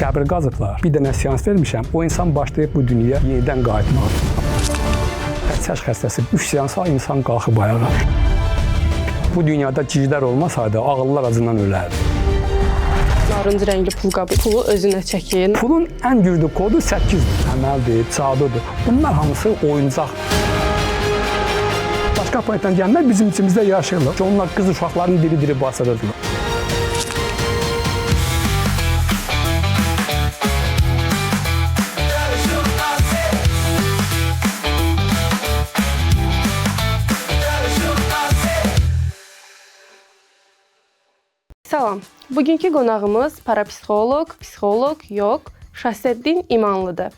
qəbir qazıblar. Bir dənə seans vermişəm. O insan başlayıb bu dünyaya yenidən qayıtmağa. Çaş xəstəsi 3 seansa insan qalxıb ayağa. Bu dünyada ciclər olmasaydı ağıllar acından ölərdi. Narıncı rəngli pulqabı pulu özünə çəkin. Pulun ən güclü kodu 8-dir. Əməldir, cadudur. Bunlar hamısı oyuncaqdır. Başqa planetdən gəlmək bizim içimizdə yaşayırlar. Onlar qız uşaqlarını diri-diri basırırlar. Salam. Bugünkü qonağımız parapsixoloq, psixoloq, yox, Şahsəddin İmanlıdır.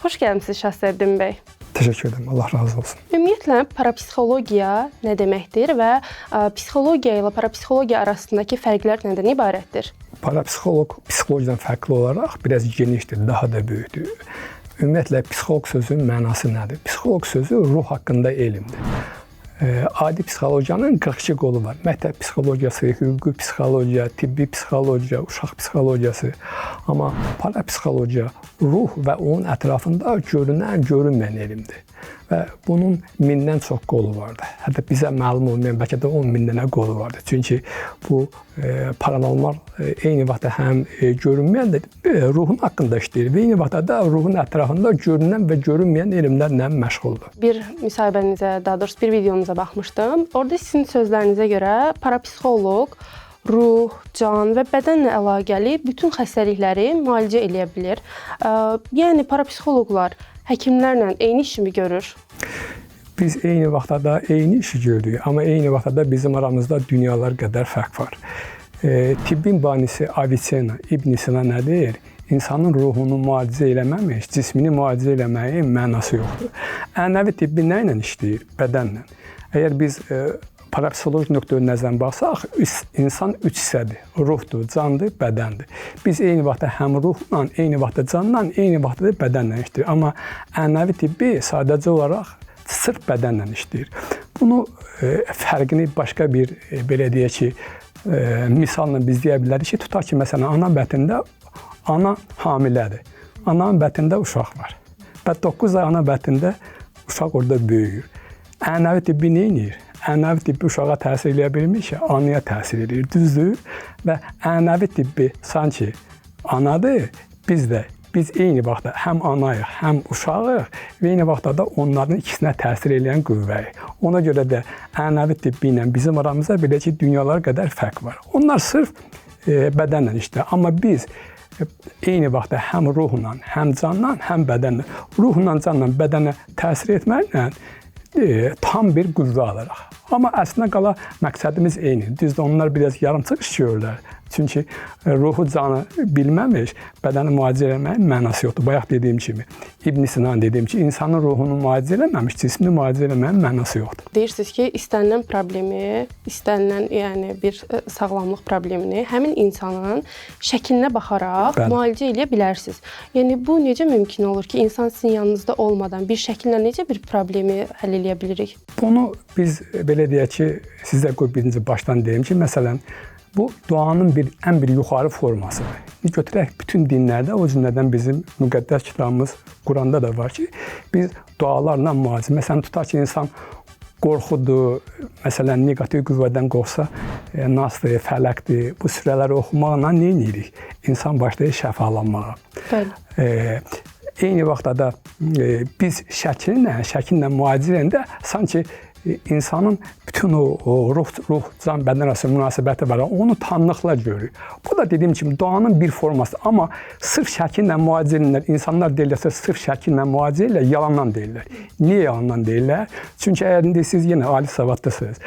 Xoş gəlmisiniz Şahsəddin bəy. Təşəkkür edirəm. Allah razı olsun. Ümumiyyətlə parapsixologiya nə deməkdir və psixologiya ilə parapsixologiya arasındakı fərqlər nədən ibarətdir? Parapsixoloq psixologiyadan fərqli olaraq biraz genişdir, daha da böyükdür. Ümumiyyətlə psixoloq sözünün mənası nədir? Psixoloq sözü ruh haqqında elmdir. Adi psixologiyanın 42 qolu var. Məktəb psixologiyası, hüquqi psixologiya, tibbi psixologiya, uşaq psixologiyası. Amma parapsixologiya ruh və onun ətrafında görünən, görünməyən elmdir. Və bunun 1000-dən çox qolu vardır. Hətta bizə məlum olmayan bəlkə də 10.000 dənə qolu vardır. Çünki bu paranormal eyni vaxtda həm görünməyən də ruhun haqqında işləyir və eyni vaxtda da ruhun ətrafında görünən və görünməyən elmlərlə məşğuldur. Bir müsahibənizə, daha doğrusu bir videonuza baxmışdım. Orada sizin sözlərinizə görə parapsixoloq ruh, can və bədənlə əlaqəli bütün xəstəlikləri müalicə edə bilər. Yəni parapsixoloqlar həkimlərlə eyni işimi görür? Biz eyni vaxtda da eyni işi görürük, amma eyni vaxtda da bizim aramızda dünyalar qədər fərq var. Tibbin banisi Avicenna, İbn Sina nə deyir? İnsanın ruhunu müalicə eləməmiş, cismini müalicə eləməyin mənası yoxdur. Ənənəvi tibbi nə ilə işləyir? Bədənlə. Əgər biz parapsixoloji nöqteyi-nəzərdən baxsaq, insan 3 hissədir. Ruhdur, candır, bədəndir. Biz eyni vaxtda həm ruhla, eyni vaxtda canla, eyni vaxtda da bədənlə işləyir. Amma ənənəvi tibbi sadəcə olaraq sırf bədənlə işləyir. Bunu fərqini başqa bir, belə deyək ki, misalla biz deyə bilərik ki, tutaq ki, məsələn, ana bətində ana hamilədir. Ananın bətində uşaq var. Və 9 ay ana bətində uşaq orada böyüyür. Ənənəvi tibbi nə edir? Ənənəvi tibbi uşağa təsir eləyə bilmiş ki, anaya təsir edir, düzdür? Və ənənəvi tibbi sanki anadır, biz eyni vaxtda həm anayıq, həm uşağıq və eyni vaxtda da onların ikisinə təsir eləyən qüvvəyik. Ona görə də ənənəvi tibbi ilə bizim aramızda belə ki, dünyalar qədər fərq var. Onlar sırf bədənlə işləyir, amma biz eyni vaxtda həm ruhla, həm canla, həm bədənlə, ruhla, canla, bədənə təsir etməklə tam bir qüvvə alırıq. Amma əslində qala məqsədimiz eyni. Düzdür, onlar biraz yarımçıq işləyirlər. Çünki ruhu, canı bilməmiş, bədəni müalicə eləməyin mənası yoxdur. Bayaq dediyim kimi, İbn Sina'nın dediyim ki, insanın ruhunu müalicə eləməmiş, cismini müalicə eləməyin mənası yoxdur. Deyirsiniz ki, istənilən problemi, istənilən yəni bir sağlamlıq problemini həmin insanın şəklinə baxaraq müalicə eləyə bilərsiniz. Yəni bu necə mümkün olur ki, insan sizin yanınızda olmadan bir şəkillə necə bir problemi həll eləyə bilirik? Bunu biz belə deyək ki, sizə qoy birinci başdan deyim ki, məsələn, bu duanın ən bir yuxarı formasıdır. Götürək bütün dinlərdə, o cümlədən bizim müqəddəs kitabımız Quranda da var ki, biz dualarla müalicə. Məsələn, tutaq ki, insan qorxudur, məsələn, negativ qüvvədən qorxsa, Nasdır, Fələqdir, bu surələri oxumaqla nə edirik? İnsan başlayır şəfalanmağa. Eyni vaxtda da biz şəkillə müalicə edəndə sanki insanın bütün o ruh, can, bədən arası münasibəti var. Onu tanlıqla görürük. Bu da dediyim kimi duanın bir forması. Amma sırf şəkillə müalicə edirlər. İnsanlar deyirlərsə sırf şəkillə müalicə edirlər, yalandan deyirlər. Niyə yalandan deyirlər? Çünki əgər siz yenə ali savaddasınız.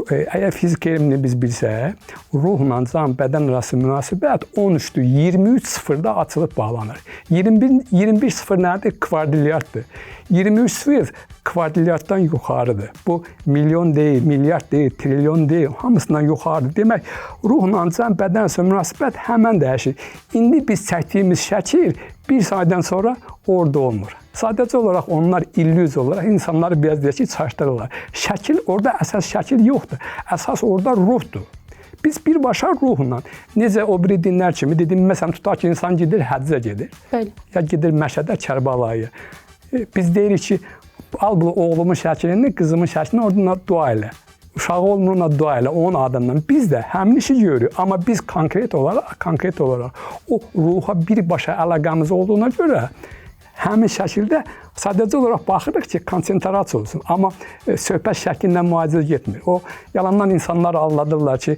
Əgər fizik elmini biz bilsək, ruhla can, bədən arası münasibət 13-dür, 23-0-da açılıb bağlanır. 21-0 nədir? Kvardilyarddır. 23-0 kvardilyarddan yuxarıdır. Bu milyon deyil, milyard deyil, trilyon deyil, hamısından yuxarıdır. Demək, ruhla can, bədən arası münasibət həmən dəyişir. İndi biz çəkdiyimiz şəkil bir saydan sonra orada olmur. Sadəcə olaraq onlar illüziya olaraq insanları biraz deyək ki, çaşdırırlar. Şəkil, orada əsas şəkil yoxdur. Əsas orada ruhdur. Biz birbaşa ruhla, necə o biri dinlər kimi, dedim, məsələn, tutaq ki, insan gedir, həccə gedir. Bəli. Ya gedir Məşədə, Kərbalaya. Biz deyirik ki, al bu oğlumun şəklini, qızımın şəklini oradan dua elə. Uşağı olmuruna dua elə, onun adından. Biz də həmin işi görürük, amma biz konkret olaraq o ruha birbaşa əlaqəmiz olduğuna görə həmin şəkildə sadəcə olaraq baxırıq ki, konsentrasiya olsun. Amma söhbət şəklindən müalicə getmir. O yalandan insanlar alladırlar ki,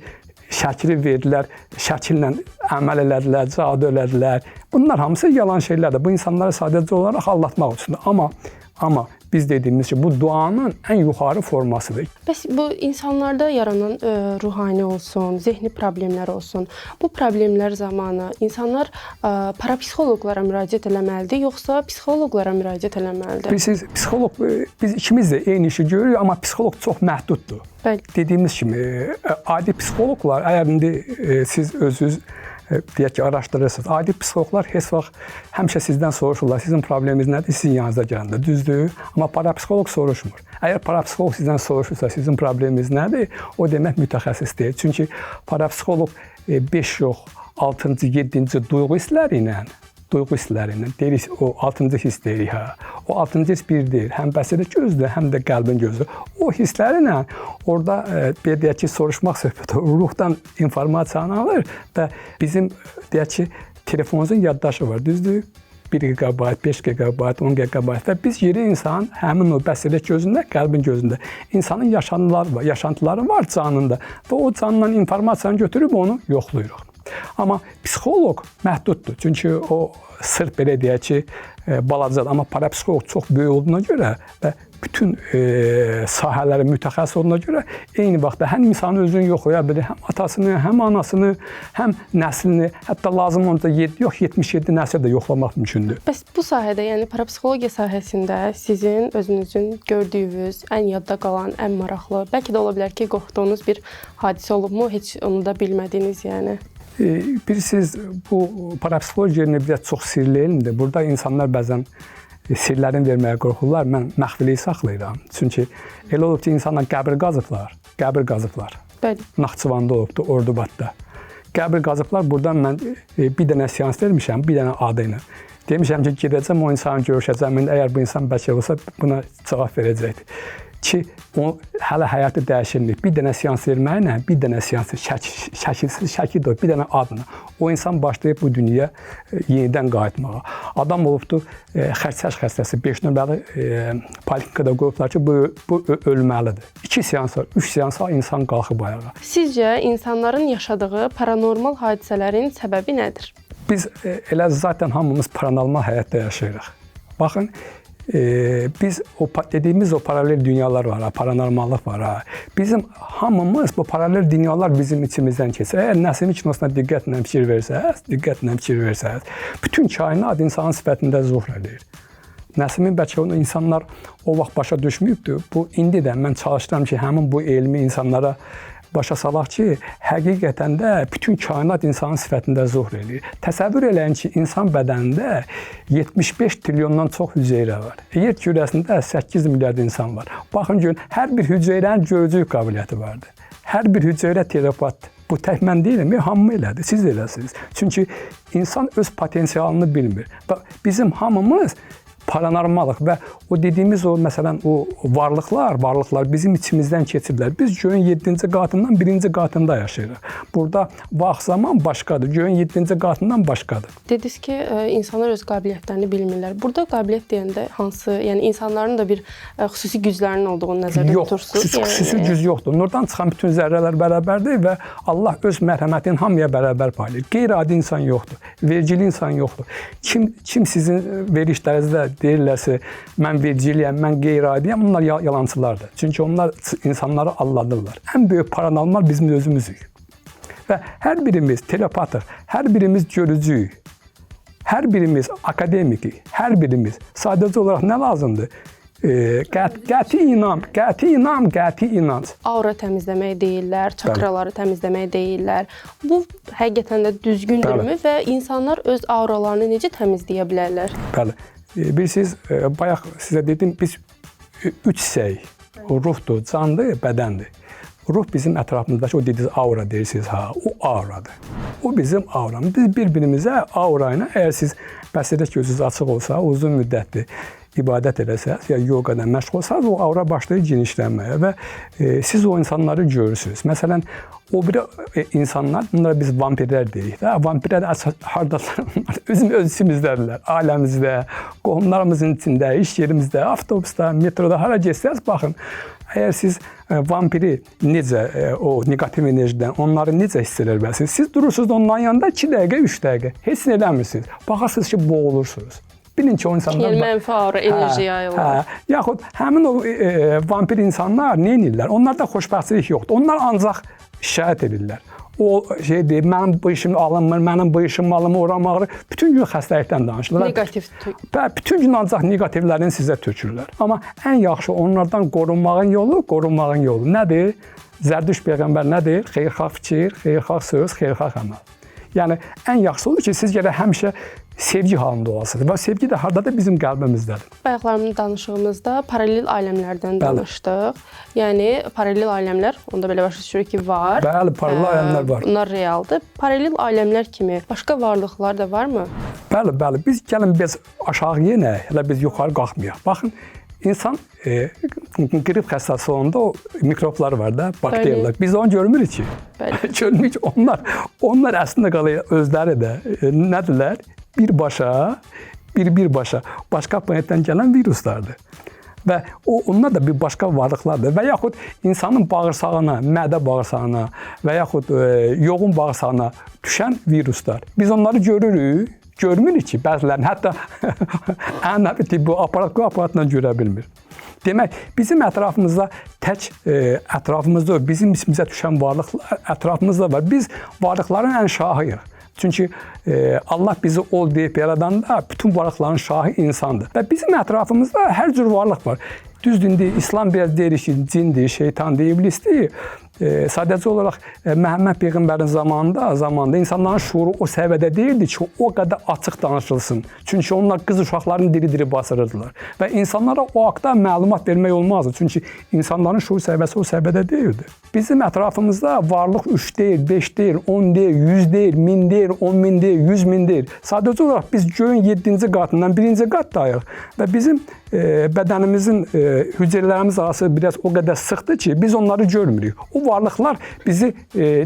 şəkli verdilər, şəkillə əməl elədilər, cadu elədilər. Bunlar hamısı yalan şeylərdir. Bu insanları sadəcə olaraq aldatmaq üçündür. Amma biz dediyimiz ki, bu duanın ən yuxarı formasıdır. Bəs bu insanlarda yaranan ruhani olsun, zehni problemlər olsun, bu problemlər zamanı insanlar parapsixoloqlara müraciət eləməlidir, yoxsa psixoloqlara müraciət eləməlidir? Bilirsiniz, psixoloq, biz ikimiz də eyni işi görürük, amma psixoloq çox məhduddur. Bəli. Dediyimiz kimi, adi psixoloqlar, əgər indi siz özünüz deyək ki, araşdırırsınız. Adi psixoloqlar heç vaxt həmişə sizdən soruşurlar, sizin probleminiz nədir, sizin yanınıza gələndə, düzdür? Amma parapsixoloq soruşmur. Əgər parapsixoloq sizdən soruşursa, sizin probleminiz nədir, o demək mütəxəssis deyil. Çünki parapsixoloq 5 yox, 6-cı, 7-ci duyğu hissləri ilə deyirik, o 6-cı hiss deyirik, hə. O 6-cı hiss bir deyil, həm bəsirə gözdür, həm də qəlbin gözdür. O hisslərlə orada deyək ki, soruşmaq söhbəti, ruhdan informasiyanı alır və bizim deyək ki, telefonumuzun yaddaşı var, düzdür? 1 GB, 5 GB, 10 GB və biz yeri insan həmin o bəsirə gözündə, qəlbin gözündə insanın yaşantıları var canında və o canından informasiyanı götürüb onu yoxlayırıq. Amma psixoloq məhduddur. Çünki o sırf belə deyək ki, balacadır. Amma parapsixoloq çox böyük olduğuna görə və bütün sahələrə mütəxəssis olduğuna görə eyni vaxtda həm insanın özünü yoxlaya bilir, həm atasını, həm anasını, həm nəslini, hətta lazım olsa 7 yox, 77 nəsil də yoxlamaq mümkündür. Bəs bu sahədə, yəni parapsixologiya sahəsində sizin özünüzün gördüyünüz, ən yadda qalan, ən maraqlı, bəlkə də ola bilər ki, qorxduğunuz bir hadisə olubmu, heç onu da bilmədiniz, yəni? Bilirsiniz, bu parapsixologiya bir də çox sirli elmdir. Burada insanlar bəzən sirlərini verməyə qorxurlar. Mən məxfiliyi saxlayıram. Çünki elə olub ki, insanlar qəbir qazıblar. Bəli. Naxçıvanda olubdu, Ordubadda. Qəbir qazıblar. Buradan mən bir dənə seans vermişəm, bir dənə adı ilə. Demişəm ki, gedəcəm, o insanı görüşəcəm. Əgər bu insan bəlkə olsa, buna cavab verəcəkdir. Ki, o hələ həyatı dəyişirlik. Bir dənə seans verməklə, bir dənə seans şəkilsiz şəkil də, bir dənə adına. O insan başlayıb bu dünyaya yenidən qayıtmağa. Adam olubdur, xərçəş xəstəsi, 5 nömrəli poliklinikada qoyublar ki, bu ölməlidir. 2 seansa, 3 seansa insan qalxıb ayağa. Sizcə insanların yaşadığı paranormal hadisələrin səbəbi nədir? Biz elə zaten hamımız paranormal həyatda yaşayırıq. Baxın, biz dediyimiz o paralel dünyalar var, paranormallıq var. Bizim hamımız bu paralel dünyalar bizim içimizdən keçir. Əgər Nəsimi kinosuna diqqətlə fikir versəz, bütün kainat insanın sifətində zuhr edir. Nəsimi bəlkə onu insanlar o vaxt başa düşməyibdir. Bu indi də mən çalışıram ki, həmin bu elmi insanlara başa salaq ki, həqiqətən də bütün kainat insanın sifətində zuhr edir. Təsəvvür eləyin ki, insan bədənində 75 trilyondan çox hüceyrə var. Yer kürəsində 8 milyard insan var. Baxın görün, hər bir hüceyrənin görücü qabiliyyəti vardır. Hər bir hüceyrə telepatdır. Bu tək mən deyiləm, hamı elədir, siz də eləsiniz. Çünki insan öz potensialını bilmir. Bizim hamımız paranormalıq və o dediyimiz o məsələn o varlıqlar bizim içimizdən keçirlər. Biz göyün 7-ci qatından 1-ci qatında yaşayırıq. Burada vaxt zaman başqadır. Göyün 7-ci qatından başqadır. Dediniz ki, insanlar öz qabiliyyətlərini bilmirlər. Burada qabiliyyət deyəndə hansı, yəni insanların da bir xüsusi güclərinin olduğunu nəzərdə tutursunuz? Yox, xüsusi güc yoxdur. Nurdan çıxan bütün zərrələr bərabərdir və Allah öz mərhəmətini hamıya bərabər paylayır. Qeyri-adi insan yoxdur. Vergili insan yoxdur. Kim sizin verişlərinizdə deyirlərsə, mən vergiliyəm, mən qeyri-adiyəm, onlar yalancılardır. Çünki onlar insanları aldadırlar. Ən böyük paranormal bizim özümüzük. Və hər birimiz telepatıq, hər birimiz görücüyük, hər birimiz akademikik, hər birimiz sadəcə olaraq nə lazımdır? Qəti inanc. Aura təmizləmək deyirlər, çakraları təmizləmək deyirlər. Bu həqiqətən də düzgündürmü və insanlar öz auralarını necə təmizləyə bilərlər? Bəli. Bilirsiniz, bayaq sizə dedim, biz 3 hissəyik. Ruhdur, candır, bədəndir. ruh bizim ətrafımızdakı o dediyiniz aura deyirsiniz, o auradır. O bizim auramız. Biz bir-birimizə aura ilə, əgər siz bəsədə gözünüz açıq olsa, uzun müddətli ibadət eləsəz, ya yoqadan məşğul olsanız, o aura başlayır genişlənməyə və siz o insanları görürsünüz. Məsələn, o bir insanlar, bunlara biz vampirlər deyirik də. Vampirlər hardadılar? Öz içimizdədirlər. Ailəmizdə, qohumlarımızın içində, iş yerimizdə, avtobusda, metroda, hara getsəz, baxın. Əgər siz vampiri necə, o negativ enerjidən, onları necə hiss edə bilərsiniz? Siz durursunuz onların yanında 2 dəqiqə, 3 dəqiqə. Heç nə eləmirsiniz. Baxarsınız ki, boğulursunuz. Bilin ki, o insanlar... Mənfi aura, enerji yayılır. Yaxud həmin o vampir insanlar nə edirlər? Onlarda xoşbəxtlik yoxdur. Onlar ancaq şikayət edirlər. O şey deyir, mənim bu işim alınmır, mənim bu işim alınmır, oram ağrır. Bütün gün xəstəlikdən danışırlar. Negativ. Bütün gün ancaq negativlərini sizə tökürlər. Amma ən yaxşı onlardan qorunmağın yolu nədir? Zərdüşt peyğəmbər nə deyir? Xeyirxah fikir, xeyirxah söz, xeyirxah əməl. Yəni, ən yaxşısı odur ki, siz gərək həmişə sevgi halında olasınız. Və sevgi də hardadır? Bizim qəlbimizdədir. Bayaqlarımın danışığımızda paralel aləmlərdən danışdıq. Yəni, paralel aləmlər, onda belə başa düşürük ki, var. Bəli, paralel aləmlər var. Bunlar realdır. Paralel aləmlər kimi başqa varlıqlar da varmı? Bəli. Biz gəlin biz aşağı yenək, elə biz yuxarı qalxmayaq. Baxın, İnsan qrip xəstəsi olanda o mikroblar var da, bakteriyalar. Biz onu görmürük ki. Görmürük ki, onlar əslində qalır özləri də nədirlər? Birbaşa başqa planetdən gələn viruslardır. Və onlar da bir başqa varlıqlardır. Və yaxud insanın bağırsağına, mədə bağırsağına və yaxud yoğun bağırsağına düşən viruslar. Biz onları görürük. Görmürük ki, bəzilərini hətta ənəvi tibbi aparatla görə bilmir. Demək, bizim ətrafımızda ətrafımızda bizim içimizə düşən varlıqlar ətrafımızda var. Biz varlıqların ən şahıyıq. Çünki Allah bizi ol deyib yaradanda bütün varlıqların şahı insandır. Və bizim ətrafımızda hər cür varlıq var. Düzdür, İslam biraz deyir ki, cindir, şeytandır, iblisdir. Sadəcə olaraq Məhəmməd Peyğəmbərin zamanında insanların şuuru o səviyyədə deyildi ki, o qədər açıq danışılsın. Çünki onlar qız uşaqlarını diri-diri basırırdılar. Və insanlara o haqda məlumat vermək olmazdı. Çünki insanların şuur səviyyəsi o səviyyədə deyildi. Bizim ətrafımızda varlıq 3 deyil, 5 deyil, 10 deyil, 100 deyil, 1000 deyil, 10.000 deyil, 100.000 deyil. Sadəcə olaraq biz göyün 7-ci qatından 1-ci qatdayıq. Və bizim bədənimizin, hüceyrələrimiz arası biraz o qədər sıxdır ki, biz onları görmürük. O varlıqlar bizi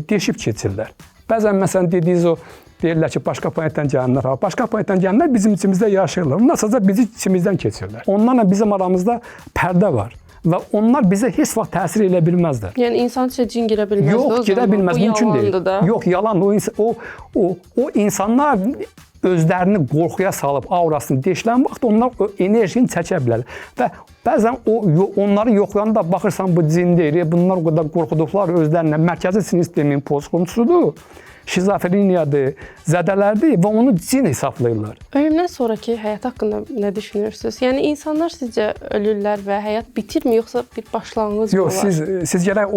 deşib keçirlər. Bəzən, məsələn, dediyiniz o, deyirlər ki, başqa planetdən gələnlər, başqa planetdən gələnlər bizim içimizdə yaşayırlar. Onlar sadəcə bizi içimizdən keçirlər. Onlarla bizim aramızda pərdə var. Və onlar bizə heç vaxt təsir edə bilməzlər. Yəni, insan içə cin girə bilməz. Yox, girə bilməz, mümkün deyil. Yox, yalandır. O insanlar özlərini qorxuya salıb, aurasını deşilən vaxt onlar o enerjini çəkə bilər. Və bəzən onları yoxlayanda baxırsan bu cin deyir, bunlar o qədər qorxuduqlar özlərinə mərkəzi sinir sisteminin pozğuntusudur. Şizofreniyadır, zədələrdir və onu cin hesablayırlar. Ölümdən sonraki həyat haqqında nə düşünürsünüz? Yəni, insanlar sizcə ölürlər və həyat bitirmi, yoxsa bir başlanğıc mı var? Yox, siz gərək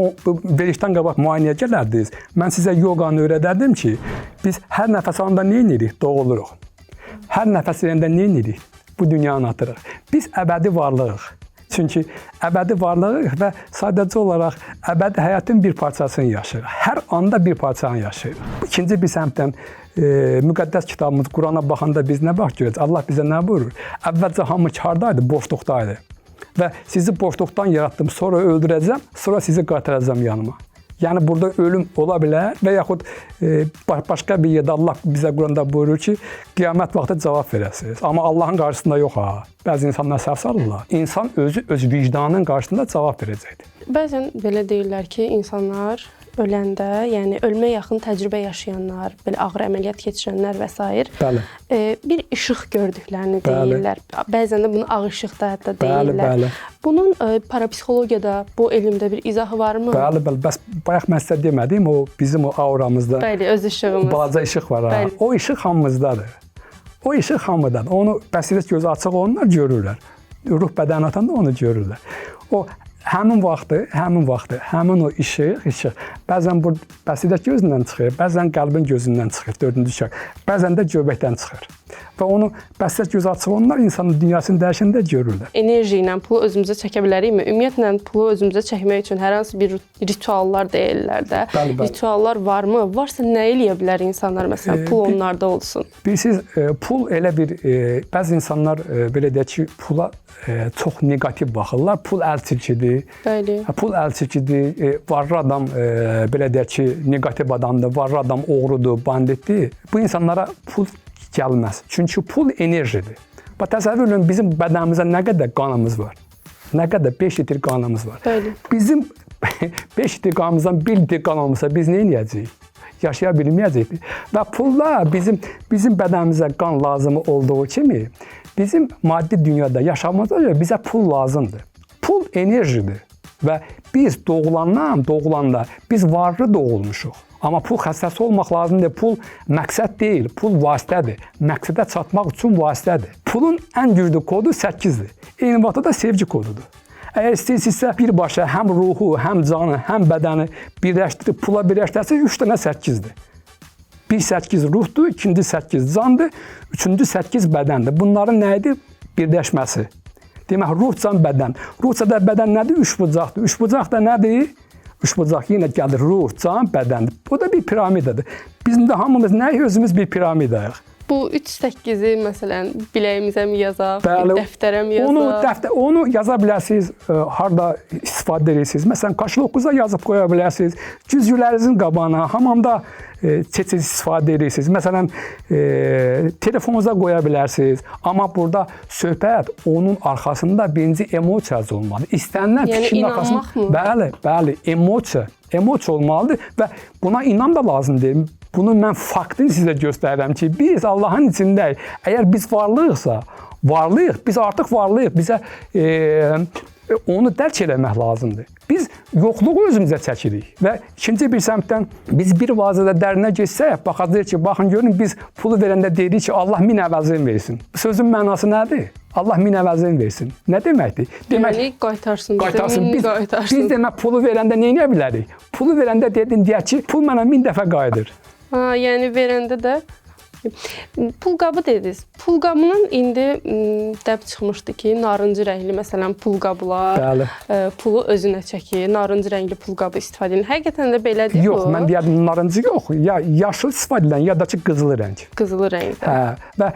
verişdən qabaq müayinəyə gələrdiniz. Mən sizə yoqanı öyrədərdim ki, biz hər nəfəs alanda nə edirik? Doğuluruq. Hər nəfəs verəndə nə edirik? Bu dünyanı atırıq. Biz əbədi varlığıq. Çünki əbədi varlığıq və sadəcə olaraq əbədi həyatın bir parçasını yaşayırıq. Hər anda bir parçanı yaşayırıq. İkinci bir səmtdən müqəddəs kitabımız Qurana baxanda biz nə bax görəcək? Allah bizə nə buyurur? Əvvəlcə hamı kardaydı, boşluqdaydı. Və sizi boşluqdan yaratdım, sonra öldürəcəm, sonra sizi qaytaracam yanıma. Yəni, burada ölüm ola bilər və yaxud başqa bir yerdə Allah bizə Quranda buyurur ki, qiyamət vaxtı cavab verəsiniz. Amma Allahın qarşısında yox ha. Bəzi insanlar səhv salırlar. İnsan özü öz vicdanının qarşısında cavab verəcəkdir. Bəzən belə deyirlər ki, insanlar öləndə, yəni ölmə yaxın təcrübə yaşayanlar, belə ağır əməliyyat keçirənlər və s. Bir işıq gördüklərini deyirlər. Bəzən də bunu ağ işıq da hətta deyirlər. Bunun parapsixologiyada, bu elmdə bir izahı varmı? Bəli. Bəs bayaq mən sizə demədim, o bizim o auramızda öz işığımız. Balaca işıq var. O işıq hamımızdadır. O işıq hamıdadır. Onu bəsirət gözü açıq olanlar görürlər. Ruh bədəni atanda onu görürlər. O həmin vaxtı, həmin o işıq Bəzən bu bəsidət gözündən çıxır, bəzən qəlbin gözündən çıxır, dördüncü şək. Bəzən də göbəkdən çıxır. Və onu bəsidət gözü açıq onlar insanın dünyasını dəyişəndə görürlər. Enerji ilə pulu özümüzə çəkə bilərikmi? Ümumiyyətlə pulu özümüzə çəkmək üçün hər hansı bir rituallar deyirlər də. Bəli. Rituallar varmı? Varsa nə eləyə bilər insanlar məsələn pul onlarda olsun? Bilirsiniz, pul elə bir bəzi insanlar belə deyək ki, pula çox neqativ baxırlar. Pul əl çirkidir. Bəli. Pul əl çirkidir. Varlı adam belə deyək ki, neqativ adamdır. Varlı adam oğrudur, banditdir. Bu insanlara pul gəlməz. Çünki pul enerjidir. Bax təsəvvür edin, bizim bədənimizdə nə qədər qanımız var? Nə qədər 5 litr qanımız var. Bəli. Bizim 5 litr qanımızdan 1 litr qan olmasa biz nə edəcəyik? Yaşaya bilməyəcəkdik. Və pulla bizim bədənimizə qan lazımı olduğu kimi bizim maddi dünyada yaşamamıza görə bizə pul lazımdır. Pul enerjidir və biz doğulanda biz varlı doğulmuşuq. Amma pul xəstəsi olmaq lazımdır. Pul məqsəd deyil, pul vasitədir. Məqsədə çatmaq üçün vasitədir. Pulun ən güclü kodu 8-dir. Eyni vaxtda da sevgi kodudur. Əgər istəyirsinizsə birbaşa həm ruhu, həm canı, həm bədəni birləşdirib pula birləşdirsəz 3 dənə 8-dir. Bir 8 ruhdur, ikinci 8 candır, üçüncü 8 bədəndir. Bunların nə idi? Birləşməsi. Demək, ruh, can, bədən. Ruhca bədən nədir? Üç bucaqdır. Üç bucaq da nədir? Üç bucaq yenə gəlir ruh, can, bədəndir. Bu da bir piramidadır. Bizim də hamımız nəyik? Özümüz bir piramidayıq. Bu 3-8-i məsələn biləyimizə mi yazaq, dəftərə mi yazaq? Onu yaza bilərsiniz, harda istifadə edirsiniz. Məsələn, kaşlokuza yazıb qoya bilərsiniz. Cüzgülərinizin qabağına, hamamda tez-tez istifadə edirsiniz. Məsələn, telefonunuza qoya bilərsiniz. Amma burada söhbət onun arxasında birinci emosiyası olmalıdır. İstənilən fikrin arxasında. Bəli, emosiya olmalıdır və buna inam da lazım deyil. Bunu mən faktını sizə göstərirəm ki, biz Allahın içindəyik. Əgər biz varlıyıqsa, biz artıq varlıyıq. Bizə onu dərk eləmək lazımdır. Biz yoxluğu özümüzə çəkirik və ikinci bir səmtdən biz bir vaziyətdə dərinə geçsək, baxacağıq ki, baxın görün biz pulu verəndə deyirik ki, Allah 1000 əvəzini versin. Sözün mənası nədir? Allah 1000 əvəzini versin. Nə deməkdir? Yəni qaytarsın. Biz demək pulu verəndə nə edə bilərik? Pulu verəndə deyək ki, pul mənə 1000 dəfə qayıdır. Yəni verəndə də pul qabı dediniz. Pul qabının indi dəb çıxmışdı ki, narıncı rəngli məsələn pul qablar, pulu özünə çəkir, narıncı rəngli pul qabı istifadə edir. Həqiqətən də belədir bu? Yox, mən deyərdim narıncı yox, ya yaşıl istifadə edən ya da ki qızılı rəng. Qızılı rəngdə. Və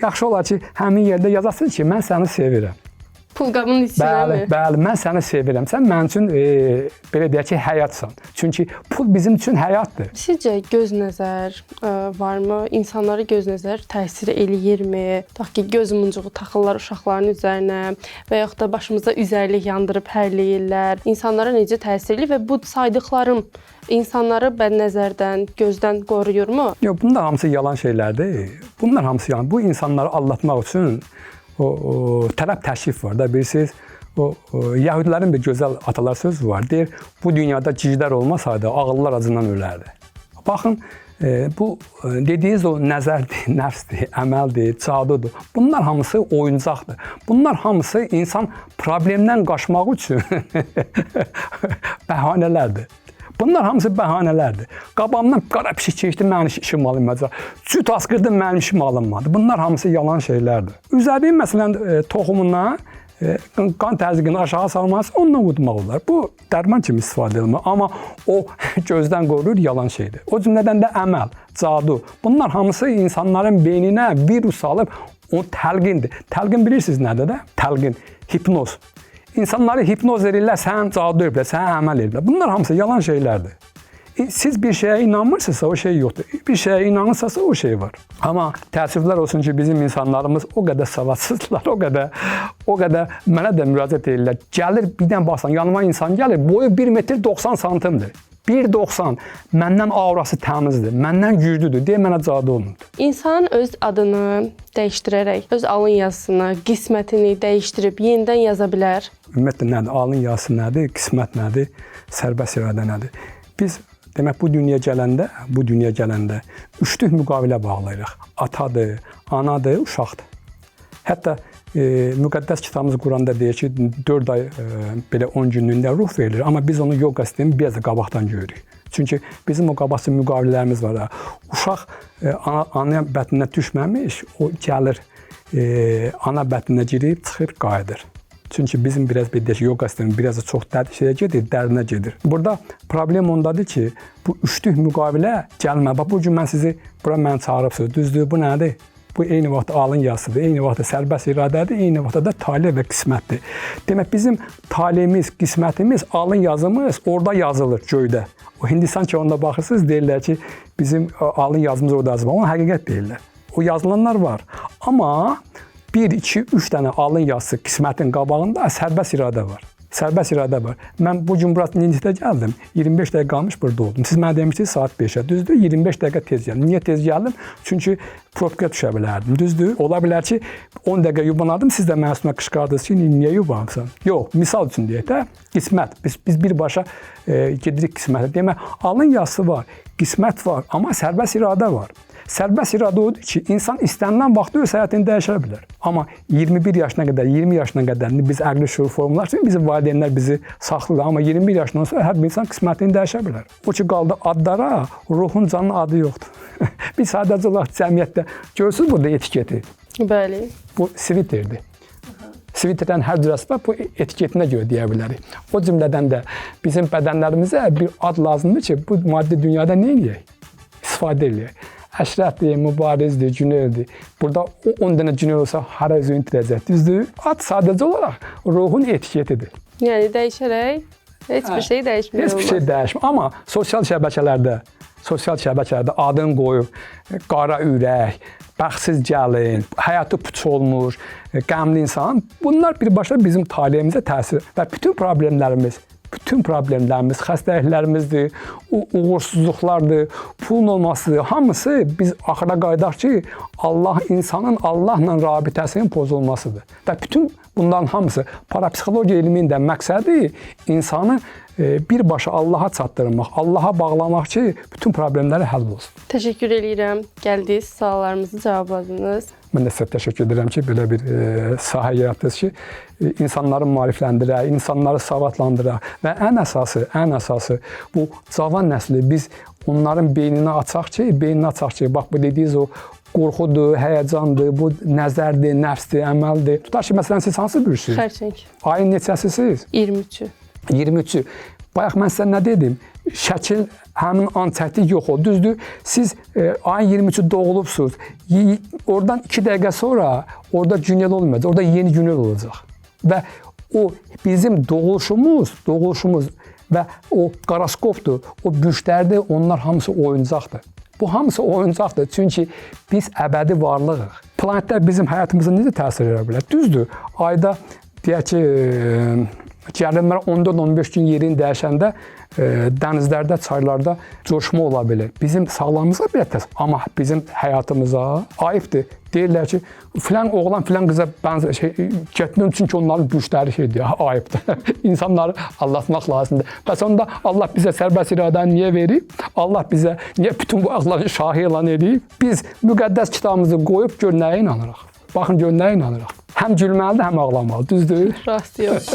yaxşı olar ki, həmin yerdə yazasınız ki, mən səni sevirəm. Pul qabının içinəmi? Bəli, mən səni sevirəm. Sən mənim üçün belə deyək ki, həyatsan. Çünki pul bizim üçün həyatdır. Sizcə göz nəzər varmı? İnsanlara göz nəzər təsir eləyirmi? Tutaq ki, göz muncuğu taxırlar uşaqların üzərinə və yaxud da başımıza üzərlik yandırıb hərləyirlər. İnsanlara necə təsir eləyir və bu saydıqlarım insanları bədnəzərdən, gözdən qoruyurmu? Yox, bunlar hamısı yalan şeylərdir. Bunlar hamısı yalan. Bu insanları aldatmaq üçün o tərəf təşrif var da, bilirsiniz, Yahudilərin bir gözəl atalar sözü var, deyir, bu dünyada ciclər olmasaydı, ağıllar acından ölərdi. Baxın, bu dediyiniz o nəzərdir, nəfsdir, əməldir, cadudur. Bunlar hamısı oyuncaqdır. Bunlar hamısı insan problemdən qaçmaq üçün bəhanələrdir. Bunlar hamısı bəhanələrdir. Qabamdan qara pişik keçdi, mənim işim alınmayacaq. Süt asqırdı, mənim işim alınmadı. Bunlar hamısı yalan şeylərdir. Üzəriyin məsələn toxumundan qan təzyiqini aşağı salması onunla udmaq olar. Bu dərman kimi istifadə edilir. Amma o gözdən qoruyur, yalan şeydir. O cümlədən də əməl, cadu. Bunlar hamısı insanların beyninə virus alıb o təlqindir. Təlqin bilirsiniz nədir də? Təlqin, hipnoz. İnsanları hipnoz edirlər, sən cadu edirlər, sən əməl edirlər. Bunlar hamısı yalan şeylərdir. Siz bir şeyə inanmırsınızsa o şey yoxdur. Bir şeyə inanırsınızsa o şey var. Amma təəssüflər olsun ki, bizim insanlarımız o qədər savadsızlar, o qədər mənə də müraciət edirlər. Gəlir, bir dənə baxsan, yanıma insan gəlir, boyu 1 metr 90 santimdir. 1.90. Məndən aurası təmizdir, məndən güclüdür, deyə mənə cadu olunur. İnsan öz adını dəyişdirərək, öz alın yazısını, qismətini dəyişdirib yenidən yaza bilər. Ümumiyyətlə nədir? Alın yazısı nədir? Qismət nədir? Sərbəst iradə nədir? Biz demək bu dünyaya gələndə üçlük müqavilə bağlayırıq. Atadır, anadır, uşaqdır. Hətta müqəddəs kitabımız Quranda deyir ki, 4 ay belə 10 günlüyündə ruh verilir. Amma biz onu yoga sistemi biraz da qabaqdan görürük. Çünki bizim o qabaqcı müqavilələrimiz var. Uşaq ana bətninə düşməmiş, o gəlir ana bətninə girib, çıxıb qayıdır. Çünki bizim biraz bir yoga sistemi biraz da çox şeyə gedir, dərinə gedir. Burada problem ondadır ki, bu üçlük müqavilə gəlmə. Bax, bu gün mən sizi bura məni çağırıbsınız. Düzdür, bu nədir? Bu eyni vaxtda alın yazısıdır, eyni vaxtda sərbəst iradədir, eyni vaxtda da talih və qismətdir. Demək, bizim talihimiz, qismətimiz, alın yazımız orada yazılır göydə. O Hindistan ki, onda baxırsınız, deyirlər ki, bizim alın yazımız orada yazılır. Onu həqiqət deyirlər. O yazılanlar var. Amma 1, 2, 3 dənə alın yazısı qismətin qabağında sərbəst iradə var. Sərbəst iradə var. Mən bu gün burası Ninditə gəldim. 25 dəqiqə qalmış burada oldum. Siz mənə demişdiniz saat 5-ə. Düzdür? 25 dəqiqə tez gəldim. Niyə tez gəldim? Çünki probka düşə bilərdim. Düzdür? Ola bilər ki, 10 dəqiqə yubanadım, siz də mənə üstümə qışqırdınız ki, niyə yubanmısan? Yox, misal üçün deyək də, qismət. Biz birbaşa gedirik qismətə. Demək, alın yazısı var, qismət var, amma sərbəst iradə var. Sərbəst iradə odur ki, insan istənilən vaxtda öz həyatını dəyişə bilər. Amma 21 yaşına qədər, 20 yaşına qədər biz əqli şuur formular üçün bizim valideynlər bizi saxlayır. Amma 21 yaşından sonra hər bir insan qismətini dəyişə bilər. O ki, qaldı adlara, ruhun, canın adı yoxdur. Biz sadəcə olaraq cəmiyyətdə görürsünüz burada etiketi. Bəli. Bu sviterdir. Sviterdən hər cürəsi var, bu etiketinə görə deyə bilərik. O cümlədən də bizim bədənlərimizə bir ad lazımdır ki, bu maddi dünyada nə edək? İstifadə edək. Əşrəfdir, mübarizdir, cüneydir. Burada 10 dənə cüney olsa, hara özünü itirəcək, düzdür? Ad sadəcə olaraq ruhun etiketidir. Yəni dəyişərək heç bir şey dəyişmir. Heç bir şey dəyişmir. Amma sosial şəbəkələrdə adın qoyub, qara ürək, bəxtsiz gəlin, həyatı puç olmuş, qəmli insan, bunlar birbaşa bizim talihimizə təsir və bütün problemlərimiz, xəstəliklərimizdir, uğursuzluqlardır, pulun olması, hamısı biz axıra qayıdaq ki, insanın Allahla rabitəsinin pozulmasıdır. Və bütün bunların hamısı parapsixologiya elminin də məqsədi insanı birbaşa Allaha çatdırmaq, Allaha bağlamaq ki, bütün problemləri həll olsun. Təşəkkür edirəm. Gəldiniz, suallarımızı cavabladınız. Mən də sizə təşəkkür edirəm ki, belə bir sahə yaratdınız ki, insanları maarifləndirək, insanları savadlandıraq və ən əsası bu cavan nəsli biz onların beynini açaq ki, bax bu dediyiniz o qorxudur, həyəcandır, bu nəzərdir, nəfsdir, əməldir. Tutaq ki, məsələn, siz hansı bürürsünüz? Xərçəng. Ayın neçəsisiz? 23-ü. 23-ü. Bayaq mən sizə nə dedim? Şəkil həmin an çəkdik yox o. Düzdür? Siz ayın 23-ü doğulubsunuz. Oradan 2 dəqiqə sonra orada günyel olmayacaq. Orada yeni günyel olacaq. Və o bizim doğuluşumuz və o qoroskopdur, o bürclərdir, onlar hamısı oyuncaqdır. Bu hamısı oyuncaqdır. Çünki biz əbədi varlığıq. Planetlər bizim həyatımıza necə təsir edə bilər? Düzdür? Ayda deyək ki, gəlinlər 14-15 gün yerini dəyişəndə dənizlərdə, çaylarda coşma ola bilər. Bizim sağlamlığımıza belə təsir, amma bizim həyatımıza ayıbdır. Deyirlər ki, filan oğlan filan qıza getmir çünki onların gücləri ayıbdır. İnsanları aldatmaq lazımdır. Bəs onda Allah bizə sərbəst iradəni niyə verib? Allah bizə niyə bütün bu ağları şahı elan edib? Biz müqəddəs kitabımızı qoyub gör nəyə inanırıq? Baxın gör nəyə inanırıq? Həm gülməlidir, həm ağlamalı, düzdür? Rast yox.